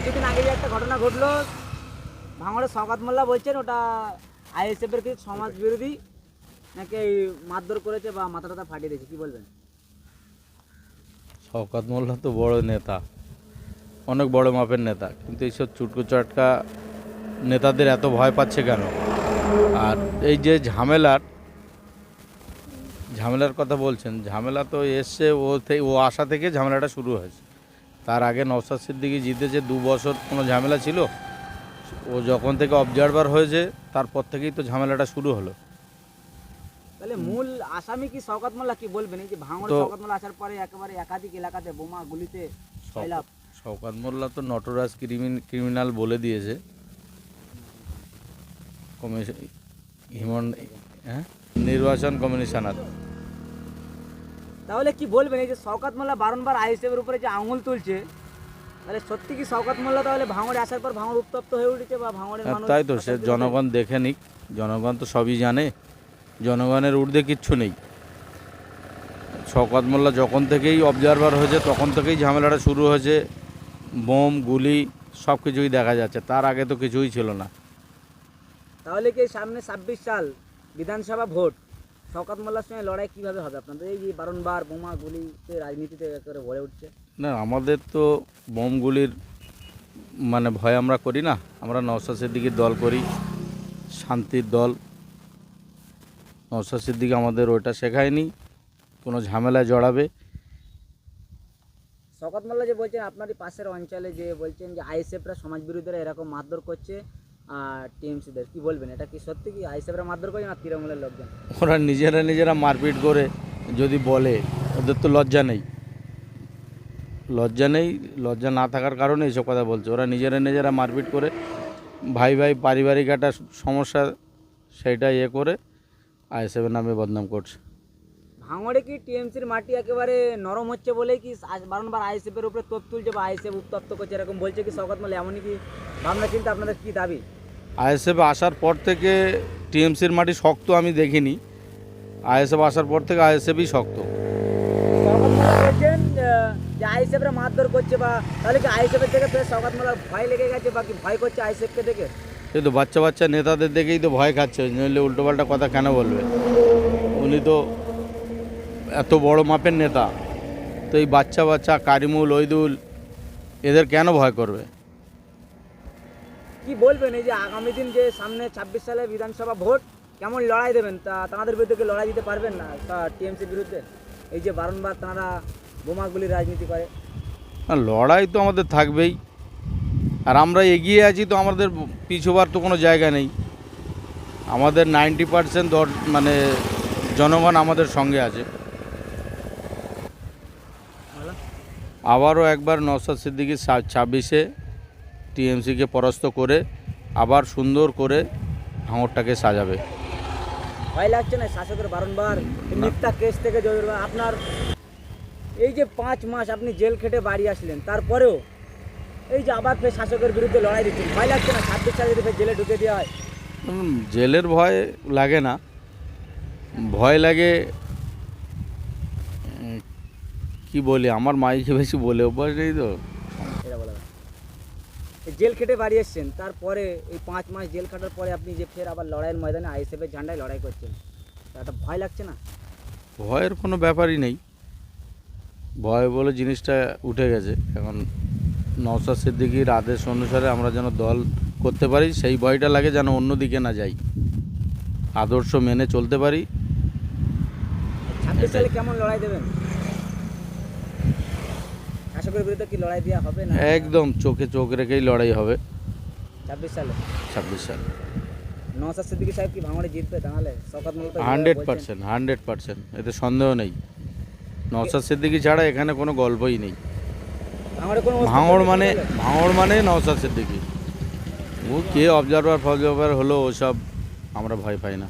কিছুদিন আগে যে একটা ঘটনা ঘটলো, ভাঙড়ের শওকত মোল্লা বলছেন ওটা আইএসএফের কিছু সমাজ বিরোধী নাকি এই মারধর করেছে বা মাথা টাথা ফাটিয়ে দিয়েছে, কি বলবেন? শওকত মোল্লা তো বড় নেতা, অনেক বড় মাপের নেতা, কিন্তু এইসব চুটকো চাটকা নেতাদের এত ভয় পাচ্ছে কেন? আর এই যে ঝামেলার কথা বলছেন, ঝামেলা তো এসছে ও আশা থেকে ঝামেলাটা শুরু হয়েছে। তার আগে নওশাদ সিদ্দিকী জিতেছে 2 বছর, কোনো ঝামেলা ছিল? ও যখন থেকে অবজারভার হয়েছে তারপর থেকেই তো ঝামেলাটা শুরু হলো। তাহলে মূল আসামি কি শওকত মোল্লা, কি বলবেন? এই যে ভাঙড়ে তো শওকত মোল্লা আসার পরে একেবারে একাধিক এলাকাতে বোমা গুলিতে সয়লাভ। শওকত মোল্লা তো নটরাজ ক্রিমিনাল বলে দিয়েছে নির্বাচন কমিশনার। তাহলে কি বলবেন এই যে শওকত মোল্লা বারংবার আইএসএফের উপরে যে আঙুল তুলছে, তাহলে সত্যি কি শওকত মোল্লা তাহলে ভাঙড়ে আসার পর ভাঙড় উত্তপ্ত হয়ে উঠেছে বা ভাঙড়ের মানুষ? তাই তো, সে জনগণ দেখে নিক, জনগণ তো সবই জানে, জনগণের ঊর্ধ্বে কিচ্ছু নেই। শওকত মোল্লা যখন থেকেই অবজারভার হয়েছে তখন থেকেই ঝামেলাটা শুরু হয়েছে, বোম গুলি সব কিছুই দেখা যাচ্ছে, তার আগে তো কিছুই ছিল না। তাহলে কি সামনে 26 সাল বিধানসভা ভোট, শওকত মোল্লার সঙ্গে লড়াই কিভাবে হবে আপনাদের? এই যে বারংবার বোমা গুলিতে রাজনীতিতে একেবারে ভরে উঠছে। না, আমাদের তো বোমগুলির মানে ভয় আমরা করি না, আমরা নওশাদ সিদ্দিকীর দল করি, শান্তির দল। নওশাদ সিদ্দিকী আমাদের ওইটা শেখায়নি কোনো ঝামেলায় জড়াবে। শওকত মোল্লা যে বলছেন আপনারই পাশের অঞ্চলে, যে বলছেন যে আইএসএফরা সমাজ বিরোধীরা এরকম মারধর করছে আর টিএমসিদের, কি বলবেন? এটা কি সত্যি কি আইএসএফরা মারধর করছে না তৃণমূলের লোকজন? ওরা নিজেরা মারপিট করে যদি বলে, ওদের তো লজ্জা নেই, লজ্জা না থাকার কারণে এইসব কথা বলছে। ওরা নিজেরা মারপিট করে ভাই পারিবারিক একটা সমস্যা, সেইটা করে আইএসএফের নামে বদনাম করছে। ভাঙড়ে কি টিএমসির মাটি একেবারে নরম হচ্ছে বলেই কি বারংবার আইএসএফের উপরে তোপ তুলছে বা আইএসএফ উত্তপ্ত করছে এরকম বলছে কি শওকত মোল্লা? এমনই কি ভাবনা চিন্তা আপনাদের, কি দাবি? আইএসএফ আসার পর থেকে টিএমসির মাটি শক্ত আমি দেখিনি, আইএসএফ আসার পর থেকে আইএসএফই শক্ত। শওকত মোল্লা বলছেন যে আইএসএফরা মারধর করছে, বা তাহলে কি আইএসএফের থেকে ফের শওকত মোল্লার ভয় লেগে গেছে বা কি ভয় করছে আইএসএফকে দেখে? এই তো বাচ্চা নেতাদের দেখেই তো ভয় খাচ্ছে, নইলে উল্টোপাল্টা কথা কেন বলবে? উনি তো এত বড় মাপের নেতা, তো এই বাচ্চা কারিমুল, ওইদুল, এদের কেন ভয় করবে? কি বলবেন এই যে আগামী দিন যে সামনে 26 সালে বিধানসভা ভোট, কেমন লড়াই দেবেন? তাদের বিরুদ্ধে কি লড়াই দিতে পারবেন না টিএমসির বিরুদ্ধে, এই যে বারংবার তারা বোমাগুলির রাজনীতি করে? লড়াই তো আমাদের থাকবেই, আর আমরা এগিয়ে আছি, তো আমাদের পিছুবার তো কোনো জায়গা নেই। আমাদের 90% মানে জনগণ আমাদের সঙ্গে আছে। আবারও একবার নওশাদ সিদ্দিকী 26-এ টিএমসিকে পরাস্ত করে আবার সুন্দর করে ভাঙড়টাকে সাজাবে। ভয় লাগছে না শাসকের বারংবার মিথ্যা কেস থেকে আপনার এই যে 5 মাস আপনি জেল খেটে বাড়ি আসলেন, তারপরেও এই যে আবার ফের শাসকের বিরুদ্ধে লড়াই দিচ্ছেন, ভয় লাগছে না 26 সালে যদি ফের জেলে ঢুকে দেওয়া হয়? জেলের ভয় লাগে না, ভয় লাগে কি বলি, আমার মাইকে বেশি বলে অভ্যাস নেই তো। এটা বলা জেল খেটে বাড়ি এসছেন, তারপরে এই 5 মাস জেল খাটার পরে আপনি যে ফের আবার লড়াইয়ের ময়দানে আইএসএফের ঝান্ডায় লড়াই করছেন, একটা ভয় লাগছে না? ভয়ের কোনো ব্যাপারই নেই, ভয় বলে জিনিসটা উঠে গেছে এখন। নওশাদ সিদ্দিকীর আদেশ অনুসারে আমরা যেন দল করতে পারি, সেই ভয়টা লাগে, যেন অন্যদিকে না যাই, আদর্শ মেনে চলতে পারি। 26 সালে কেমন লড়াই দেবেন? শাসকের বিরুদ্ধে কি লড়াই দেওয়া হবে না? একদম চোখে চোখ রেখেই লড়াই হবে 26 সালে। 26 সালে নওশাদ সিদ্দিকী সাহেব কি ভাঙড়ে জিতবে? তাহলে শওকত মোল্লা তো 100%, এতে সন্দেহ নেই। নওশাদ সিদ্দিকী ছাড়া এখানে কোনো গল্পই নেই। ভাঙড় মানে নওশাদ সিদ্দিকী। ও কে অবজারভার হলো, ওসব আমরা ভয় পাই না।